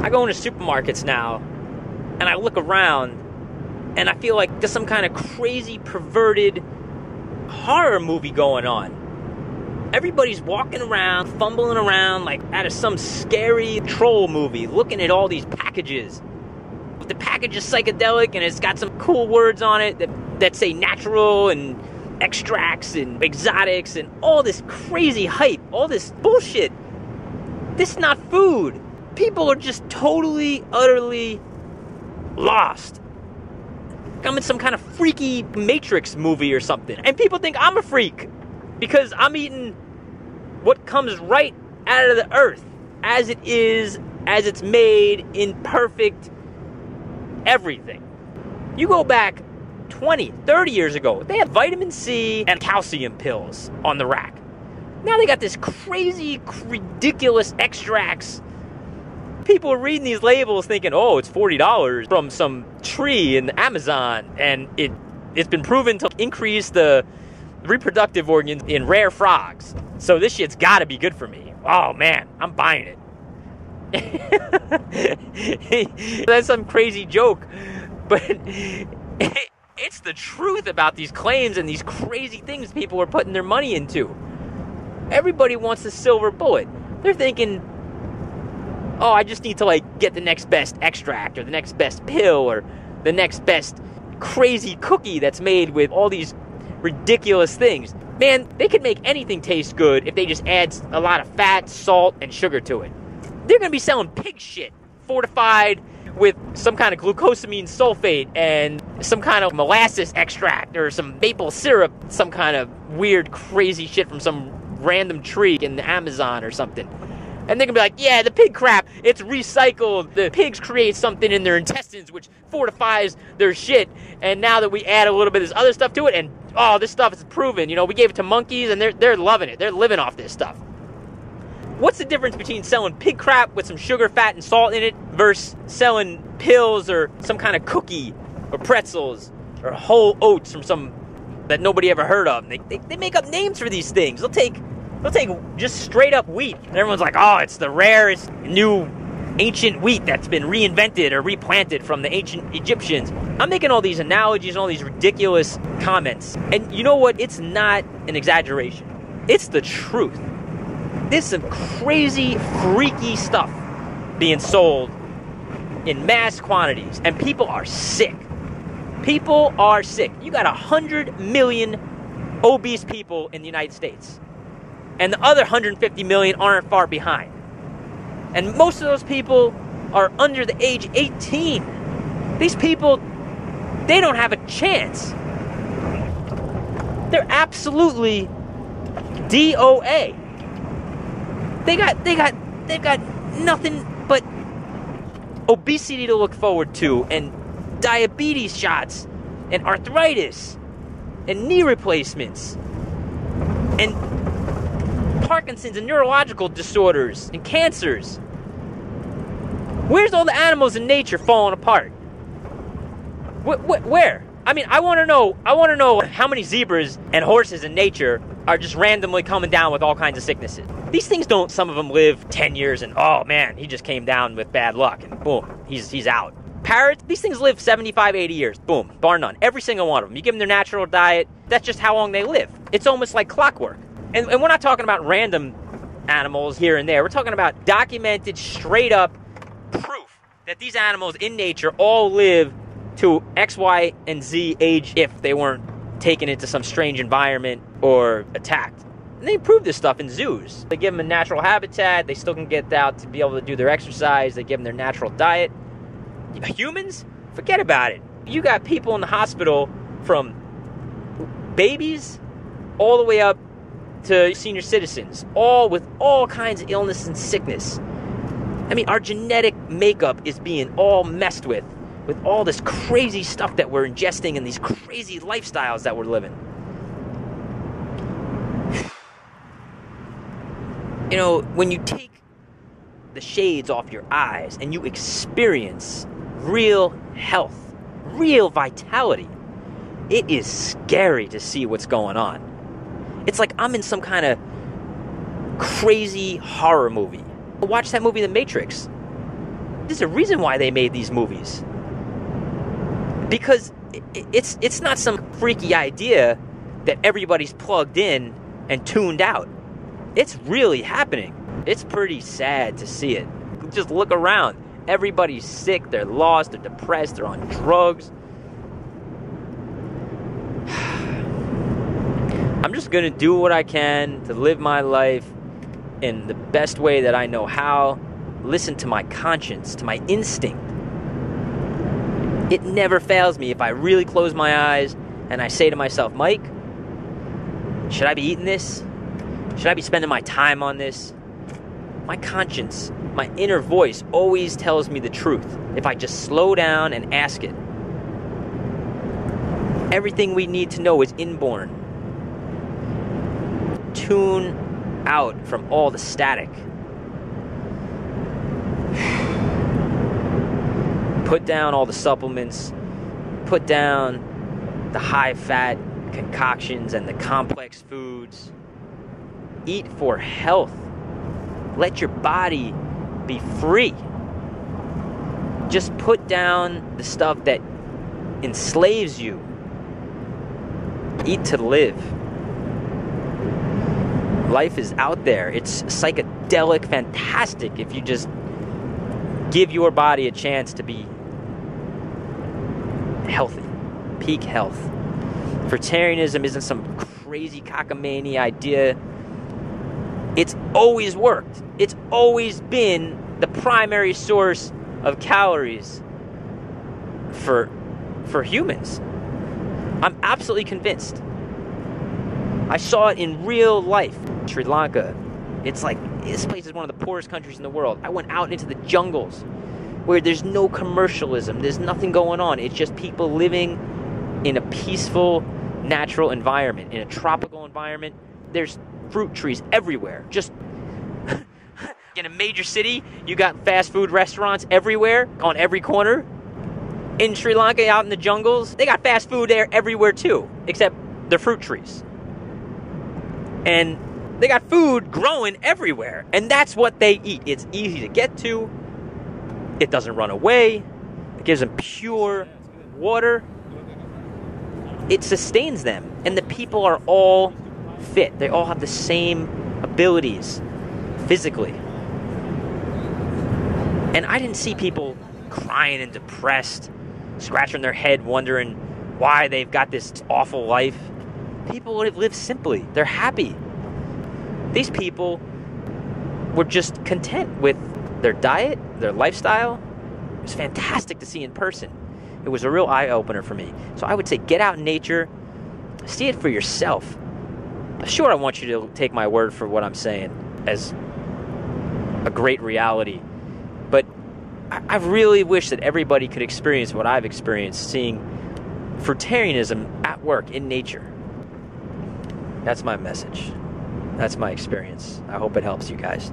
I go into supermarkets now, and I look around, and I feel like there's some kind of crazy, perverted horror movie going on. Everybody's walking around, fumbling around like out of some scary troll movie, looking at all these packages. The package is psychedelic, and it's got some cool words on it that say natural and extracts and exotics and all this crazy hype, all this bullshit. This is not food. People are just totally, utterly lost. I'm in some kind of freaky Matrix movie or something. And people think I'm a freak because I'm eating what comes right out of the earth as it is, as it's made in perfect everything. You go back 20, 30 years ago, they had vitamin C and calcium pills on the rack. Now they got this crazy, ridiculous extracts. People are reading these labels thinking, oh, it's $40 from some tree in the Amazon, and it's been proven to increase the reproductive organs in rare frogs. So this shit's gotta be good for me. Oh man, I'm buying it. That's some crazy joke, but it's the truth about these claims and these crazy things people are putting their money into. Everybody wants the silver bullet. They're thinking, oh, I just need to get the next best extract or the next best pill or the next best crazy cookie that's made with all these ridiculous things. Man, they could make anything taste good if they just add a lot of fat, salt, and sugar to it. They're going to be selling pig shit fortified with some kind of glucosamine sulfate and some kind of molasses extract or some maple syrup, some kind of weird, crazy shit from some random tree in the Amazon or something. And they're going to be like, yeah, the pig crap, it's recycled. The pigs create something in their intestines which fortifies their shit. And now that we add a little bit of this other stuff to it, and oh, this stuff is proven. You know, we gave it to monkeys and they're loving it. They're living off this stuff. What's the difference between selling pig crap with some sugar, fat, and salt in it versus selling pills or some kind of cookie or pretzels or whole oats from some that nobody ever heard of? They make up names for these things. They'll take just straight up wheat. And everyone's like, oh, it's the rarest new ancient wheat that's been reinvented or replanted from the ancient Egyptians. I'm making all these analogies and all these ridiculous comments. And you know what? It's not an exaggeration. It's the truth. There's some crazy, freaky stuff being sold in mass quantities. And people are sick. People are sick. You got 100 million obese people in the United States. And the other 150 million aren't far behind. And most of those people are under the age 18. These people, they don't have a chance. They're absolutely DOA. They've got nothing but obesity to look forward to, and diabetes shots, and arthritis, and knee replacements, and Parkinson's and neurological disorders and cancers. Where's all the animals in nature falling apart? Where? I mean, I want to know how many zebras and horses in nature are just randomly coming down with all kinds of sicknesses. These things don't, some of them live 10 years and, oh man, he just came down with bad luck and boom, he's out. Parrots, these things live 75, 80 years. Boom, bar none. Every single one of them. You give them their natural diet, that's just how long they live. It's almost like clockwork. And we're not talking about random animals here and there. We're talking about documented, straight up proof that these animals in nature all live to X, Y, and Z age if they weren't taken into some strange environment or attacked. And they prove this stuff in zoos. They give them a natural habitat. They still can get out to be able to do their exercise. They give them their natural diet. Humans? Forget about it. You got people in the hospital from babies all the way up to senior citizens, all with all kinds of illness and sickness. I mean, our genetic makeup is being all messed with all this crazy stuff that we're ingesting and these crazy lifestyles that we're living. You know, when you take the shades off your eyes and you experience real health, real vitality, it is scary to see what's going on. It's like I'm in some kind of crazy horror movie. Watch that movie, The Matrix. There's a reason why they made these movies. Because it's not some freaky idea that everybody's plugged in and tuned out. It's really happening. It's pretty sad to see it. Just look around. Everybody's sick, they're lost, they're depressed, they're on drugs. I'm just gonna do what I can to live my life in the best way that I know how. Listen to my conscience, to my instinct. It never fails me if I really close my eyes and I say to myself, Mike, should I be eating this? Should I be spending my time on this? My conscience, my inner voice always tells me the truth if I just slow down and ask it. Everything we need to know is inborn. Tune out from all the static. Put down all the supplements. Put down the high-fat concoctions and the complex foods. Eat for health. Let your body be free. Just put down the stuff that enslaves you. Eat to live. Life is out there. It's psychedelic, fantastic if you just give your body a chance to be healthy, peak health. Fruitarianism isn't some crazy cockamamie idea. It's always worked. It's always been the primary source of calories for humans. I'm absolutely convinced. I saw it in real life. Sri Lanka. It's like, this place is one of the poorest countries in the world. I went out into the jungles where there's no commercialism. There's nothing going on. It's just people living in a peaceful, natural environment, in a tropical environment. There's fruit trees everywhere. Just in a major city, you got fast food restaurants everywhere, on every corner. In Sri Lanka, out in the jungles, they got fast food there everywhere too, except the fruit trees. And they got food growing everywhere, and that's what they eat. It's easy to get to. It doesn't run away. It gives them pure water. It sustains them, and the people are all fit. They all have the same abilities physically. And I didn't see people crying and depressed, scratching their head, wondering why they've got this awful life. People live simply. They're happy. These people were just content with their diet, their lifestyle. It was fantastic to see in person. It was a real eye-opener for me. So I would say get out in nature, see it for yourself. Sure, I want you to take my word for what I'm saying as a great reality. But I really wish that everybody could experience what I've experienced, seeing fruitarianism at work in nature. That's my message. That's my experience. I hope it helps you guys.